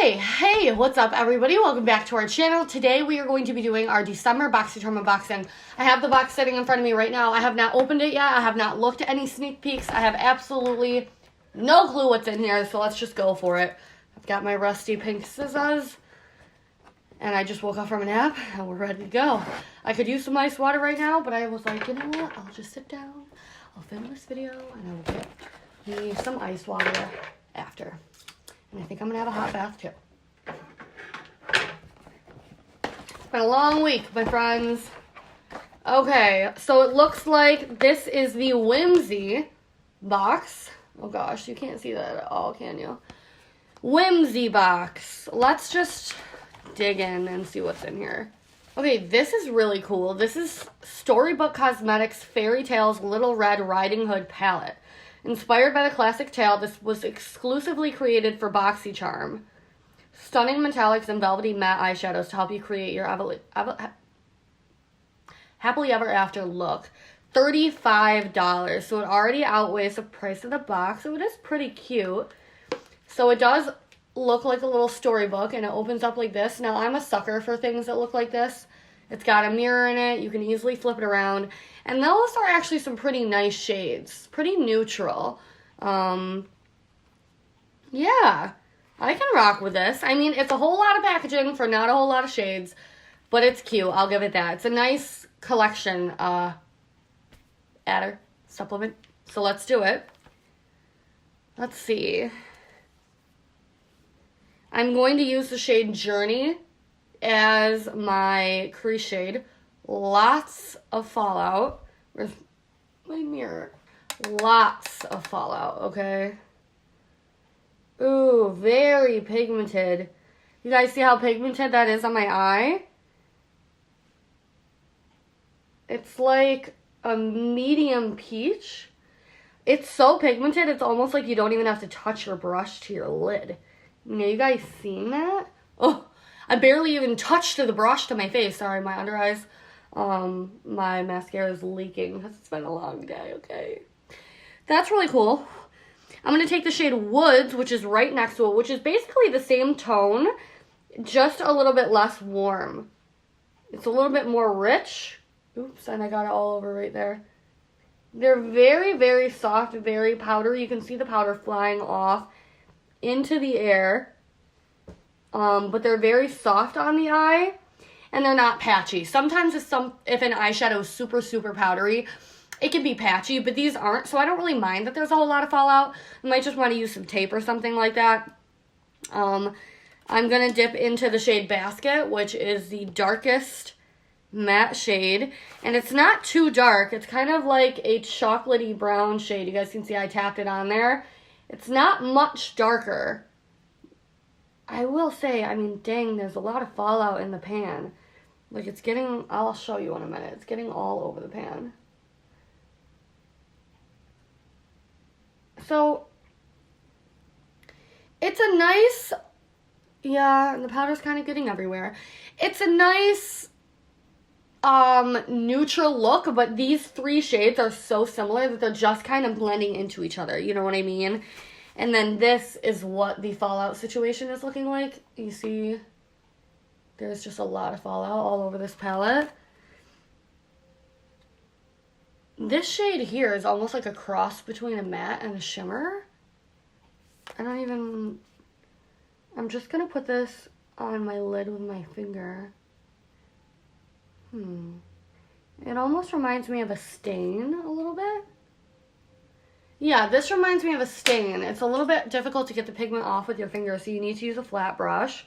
Hey, what's up everybody? Welcome back to our channel. Today we are going to be doing our December BOXYCHARM unboxing. I have the box sitting in front of me right now. I have not opened it yet. I have not looked at any sneak peeks. I have absolutely no clue what's in here, so let's just go for it. I've got my rusty pink scissors, and I just woke up from a nap, and we're ready to go. I could use some ice water right now, but I was like, you know what? I'll just sit down, I'll film this video, and I will get me some ice water after. And I think I'm going to have a hot bath, too. It's been a long week, my friends. Okay, so it looks like this is the Whimsy box. Oh, gosh, you can't see that at all, can you? Whimsy box. Let's just dig in and see what's in here. Okay, this is really cool. This is Storybook Cosmetics Fairy Tales Little Red Riding Hood palette. Inspired by the classic tale, this was exclusively created for BOXYCHARM. Stunning metallics and velvety matte eyeshadows to help you create your happily ever after look. $35, so it already outweighs the price of the box, so it is pretty cute. So it does look like a little storybook, and it opens up like this. Now, I'm a sucker for things that look like this. It's got a mirror in it. You can easily flip it around. And those are actually some pretty nice shades. Pretty neutral. Yeah. I can rock with this. I mean, it's a whole lot of packaging for not a whole lot of shades. But it's cute. I'll give it that. It's a nice collection. Adder. Supplement. So let's do it. Let's see. I'm going to use the shade Journey as my crease shade. Lots of fallout. Where's my mirror? Lots of fallout, okay? Ooh, very pigmented. You guys see how pigmented that is on my eye? It's like a medium peach. It's so pigmented, it's almost like you don't even have to touch your brush to your lid. You know, you guys seen that? Oh, I barely even touched the brush to my face. Sorry, my under eyes. My mascara is leaking because it's been a long day, okay? That's really cool. I'm going to take the shade Woods, which is right next to it, which is basically the same tone, just a little bit less warm. It's a little bit more rich. Oops, and I got it all over right there. They're very, very soft, very powdery. You can see the powder flying off into the air. But they're very soft on the eye. And they're not patchy. Sometimes if an eyeshadow is super, super powdery, it can be patchy, but these aren't, so I don't really mind that there's a whole lot of fallout. I might just want to use some tape or something like that. I'm going to dip into the shade Basket, which is the darkest matte shade. And it's not too dark. It's kind of like a chocolatey brown shade. You guys can see I tapped it on there. It's not much darker. I will say, I mean, dang, there's a lot of fallout in the pan. Like, it's getting, I'll show you in a minute. It's getting all over the pan. So, it's a nice, yeah, the powder's kind of getting everywhere. It's a nice, neutral look, but these three shades are so similar that they're just kind of blending into each other. You know what I mean? And then this is what the fallout situation is looking like. You see, there's just a lot of fallout all over this palette. This shade here is almost like a cross between a matte and a shimmer. I'm just going to put this on my lid with my finger. It almost reminds me of a stain a little bit. Yeah, this reminds me of a stain. It's a little bit difficult to get the pigment off with your finger, so you need to use a flat brush.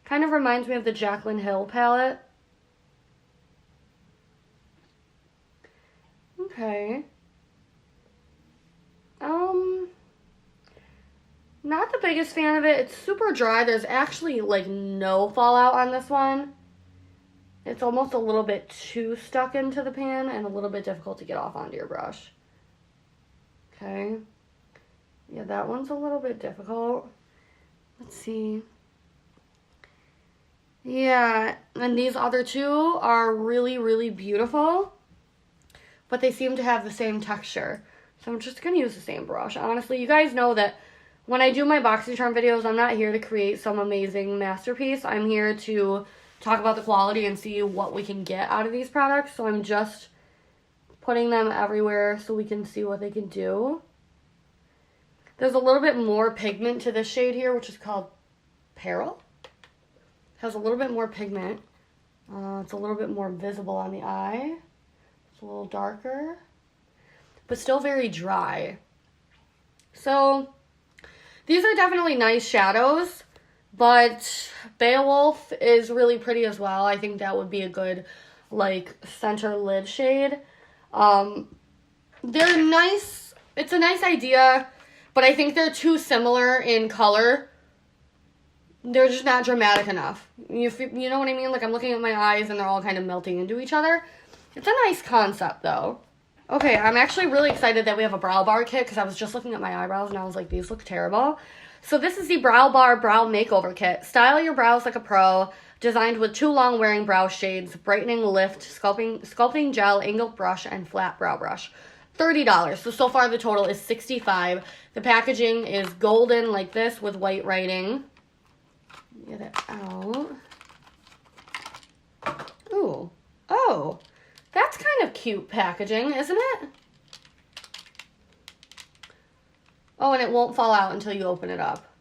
Kind of reminds me of the Jaclyn Hill palette. Okay. Not the biggest fan of it. It's super dry. There's actually, like, no fallout on this one. It's almost a little bit too stuck into the pan and a little bit difficult to get off onto your brush. Okay. Yeah, that one's a little bit difficult. Let's see. Yeah, and these other two are really, really beautiful. But they seem to have the same texture. So I'm just going to use the same brush. Honestly, you guys know that when I do my BOXYCHARM videos, I'm not here to create some amazing masterpiece. I'm here to talk about the quality and see what we can get out of these products. So I'm just putting them everywhere so we can see what they can do. There's a little bit more pigment to this shade here, which is called Peril. Has a little bit more pigment. It's a little bit more visible on the eye. It's a little darker, but still very dry. So these are definitely nice shadows, but Beowulf is really pretty as well. I think that would be a good, like, center lid shade. They're nice. It's a nice idea, but I think they're too similar in color. They're just not dramatic enough. You know what I mean? Like, I'm looking at my eyes and they're all kind of melting into each other. It's a nice concept, though. Okay, I'm actually really excited that we have a brow bar kit because I was just looking at my eyebrows and I was like, these look terrible. So this is the Brow Bar Brow Makeover Kit. Style your brows like a pro. Designed with 2 long wearing brow shades, brightening lift, sculpting gel, angled brush, and flat brow brush. $30. So far the total is $65. The packaging is golden like this with white writing. Get it out. Ooh. Oh. That's kind of cute packaging, isn't it? Oh, and it won't fall out until you open it up.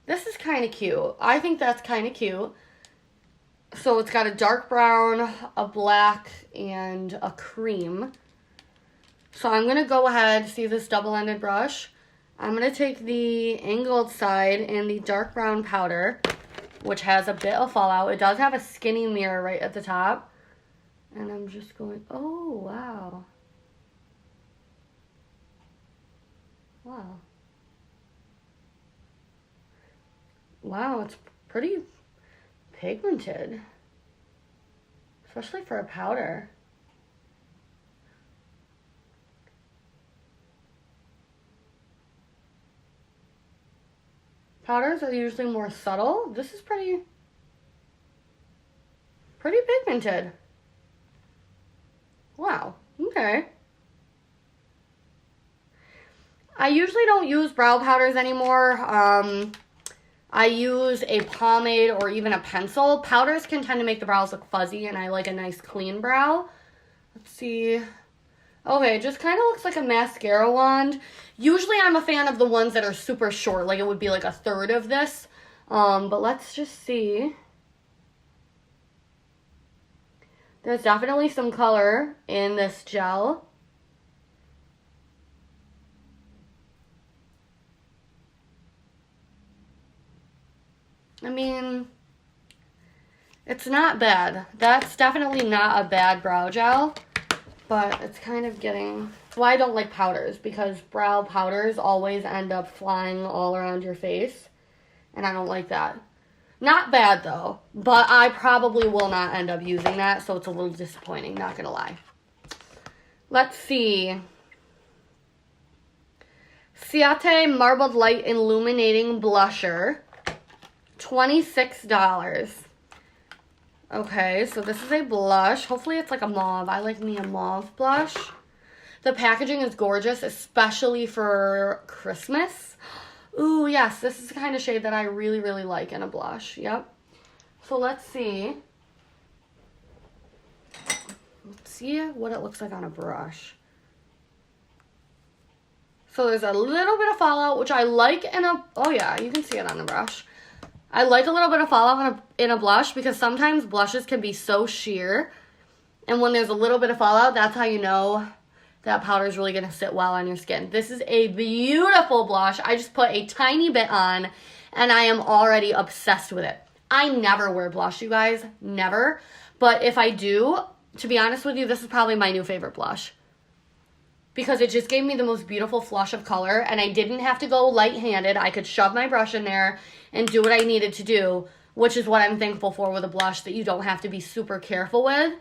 This is kind of cute. I think that's kind of cute. So it's got a dark brown, a black, and a cream. So I'm going to go ahead, see this double-ended brush? I'm going to take the angled side and the dark brown powder, which has a bit of fallout. It does have a skinny mirror right at the top. And I'm just going, oh, wow. Wow. Wow, it's pretty pigmented, especially for a powder. Powders are usually more subtle. This is pretty pigmented. Wow, okay. I usually don't use brow powders anymore. I use a pomade or even a pencil. Powders can tend to make the brows look fuzzy, and I like a nice clean brow. Let's see. Okay, it just kind of looks like a mascara wand. Usually I'm a fan of the ones that are super short, like it would be like a third of this. But let's just see. There's definitely some color in this gel. I mean, it's not bad. That's definitely not a bad brow gel, but it's kind of getting... That's why I don't like powders, because brow powders always end up flying all around your face, and I don't like that. Not bad, though, but I probably will not end up using that, so it's a little disappointing, not gonna lie. Let's see. Ciate Marbled Light Illuminating Blusher. $26. Okay, so this is a blush. Hopefully it's like a mauve. I like me a mauve blush. The packaging is gorgeous, especially for Christmas. Ooh, yes, this is the kind of shade that I really, really like in a blush. Yep. So let's see. Let's see what it looks like on a brush. So there's a little bit of fallout, which I like in a... Oh, yeah, you can see it on the brush. I like a little bit of fallout in a blush because sometimes blushes can be so sheer. And when there's a little bit of fallout, that's how you know that powder is really going to sit well on your skin. This is a beautiful blush. I just put a tiny bit on and I am already obsessed with it. I never wear blush, you guys. Never. But if I do, to be honest with you, this is probably my new favorite blush. Because it just gave me the most beautiful flush of color, and I didn't have to go light-handed. I could shove my brush in there and do what I needed to do, which is what I'm thankful for with a blush that you don't have to be super careful with.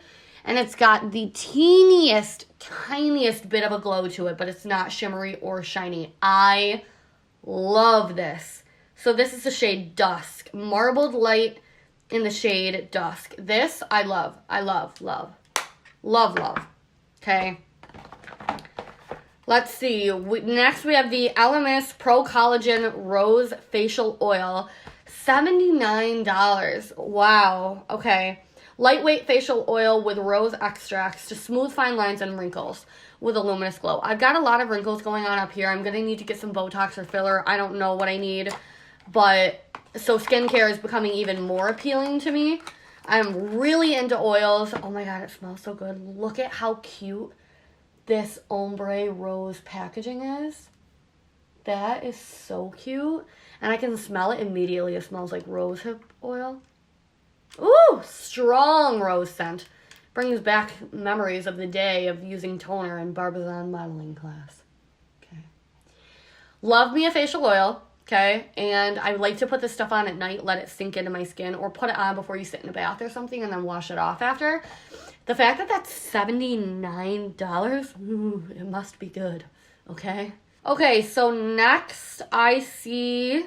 And it's got the teeniest, tiniest bit of a glow to it, but it's not shimmery or shiny. I love this. So this is the shade Dusk. Marbled Light in the shade Dusk. This, I love. I love, love. Love, love. Okay. Let's see. Next, we have the Alamos Pro-Collagen Rose Facial Oil. $79. Wow. Okay. Lightweight facial oil with rose extracts to smooth fine lines and wrinkles with a luminous glow. I've got a lot of wrinkles going on up here. I'm going to need to get some Botox or filler. I don't know what I need. But, so skincare is becoming even more appealing to me. I'm really into oils. Oh my god, it smells so good. Look at how cute this ombre rose packaging is. That is so cute. And I can smell it immediately. It smells like rosehip oil. Ooh, strong rose scent. Brings back memories of the day of using toner in Barbizon modeling class. Okay. Love me a facial oil. Okay. And I like to put this stuff on at night, let it sink into my skin, or put it on before you sit in a bath or something and then wash it off after. The fact that that's $79, ooh, it must be good. Okay. Okay, so next I see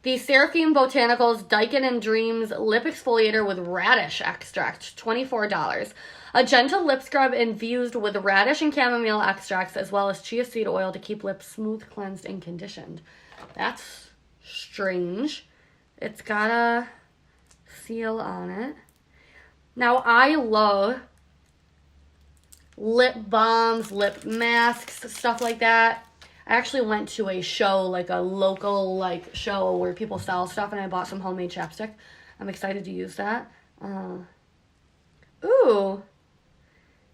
the Seraphim Botanicals Daikin and Dreams Lip Exfoliator with Radish Extract, $24. A gentle lip scrub infused with radish and chamomile extracts, as well as chia seed oil to keep lips smooth, cleansed, and conditioned. That's strange. It's got a seal on it. Now, I love lip balms, lip masks, stuff like that. I actually went to a show, like a local show where people sell stuff, and I bought some homemade chapstick. I'm excited to use that. Ooh.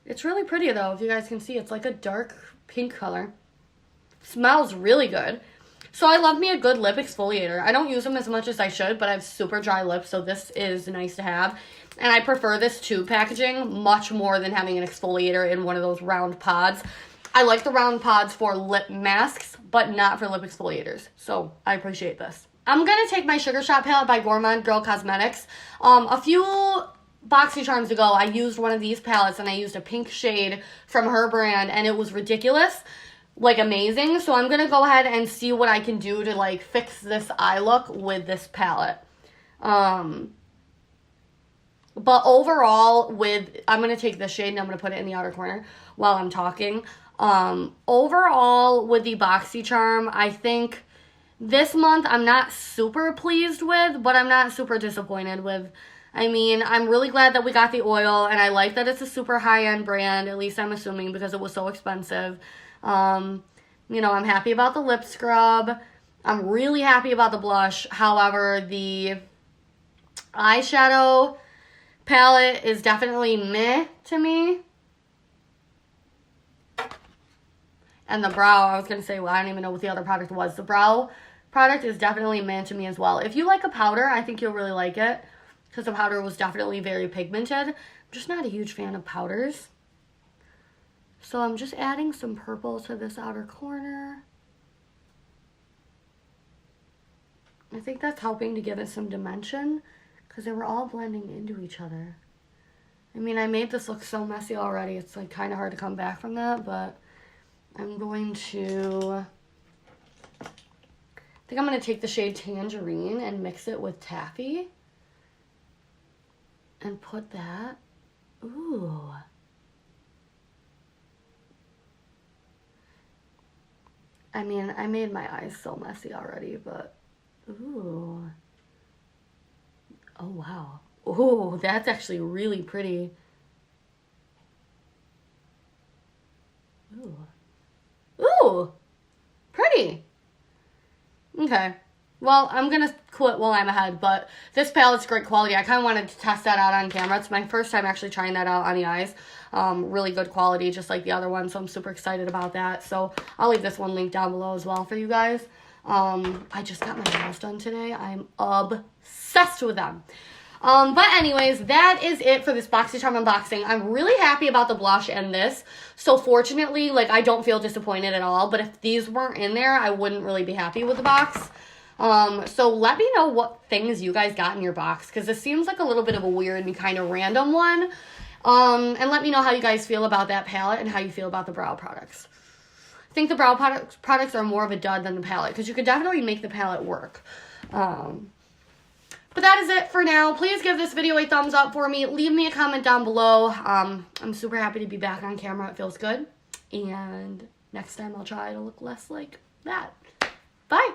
It's really pretty, though, if you guys can see. It's like a dark pink color. Smells really good. So I love me a good lip exfoliator. I don't use them as much as I should, but I have super dry lips, so this is nice to have. And I prefer this tube packaging much more than having an exfoliator in one of those round pods. I like the round pods for lip masks, but not for lip exfoliators. So I appreciate this. I'm going to take my Sugar Shot palette by Gerard Cosmetics. A few BOXYCHARMs ago, I used one of these palettes, and I used a pink shade from her brand, and it was ridiculous. Like, amazing. So I'm going to go ahead and see what I can do to, like, fix this eye look with this palette. But overall, I'm going to take this shade and I'm going to put it in the outer corner while I'm talking. Overall, with the BOXYCHARM, I think this month I'm not super pleased with, but I'm not super disappointed with. I mean, I'm really glad that we got the oil, and I like that it's a super high-end brand, at least I'm assuming, because it was so expensive. You know, I'm happy about the lip scrub. I'm really happy about the blush. However, the eyeshadow palette is definitely meh to me. And the brow, I was going to say, well, I don't even know what the other product was. The brow product is definitely meh to me as well. If you like a powder, I think you'll really like it, because the powder was definitely very pigmented. I'm just not a huge fan of powders. So I'm just adding some purple to this outer corner. I think that's helping to give it some dimension, because they were all blending into each other. I mean, I made this look so messy already. It's like kind of hard to come back from that, but I'm going to, I think I'm going to take the shade Tangerine and mix it with Taffy and put that, ooh. I mean, I made my eyes so messy already, but, ooh. Oh, wow. Ooh, that's actually really pretty. Ooh. Ooh, pretty. Okay. Well, I'm going to quit while I'm ahead, but this palette's great quality. I kind of wanted to test that out on camera. It's my first time actually trying that out on the eyes. Really good quality, just like the other one, so I'm super excited about that. So I'll leave this one linked down below as well for you guys. I just got my nails done today. I'm obsessed with them. But anyways, that is it for this BOXYCHARM unboxing. I'm really happy about the blush and this. So fortunately, like, I don't feel disappointed at all. But if these weren't in there, I wouldn't really be happy with the box. So let me know what things you guys got in your box, because this seems like a little bit of a weird and kind of random one. And let me know how you guys feel about that palette and how you feel about the brow products. I think the brow products are more of a dud than the palette, because you could definitely make the palette work. But that is it for now. Please give this video a thumbs up for me. Leave me a comment down below. I'm super happy to be back on camera. It feels good. And next time I'll try to look less like that. Bye!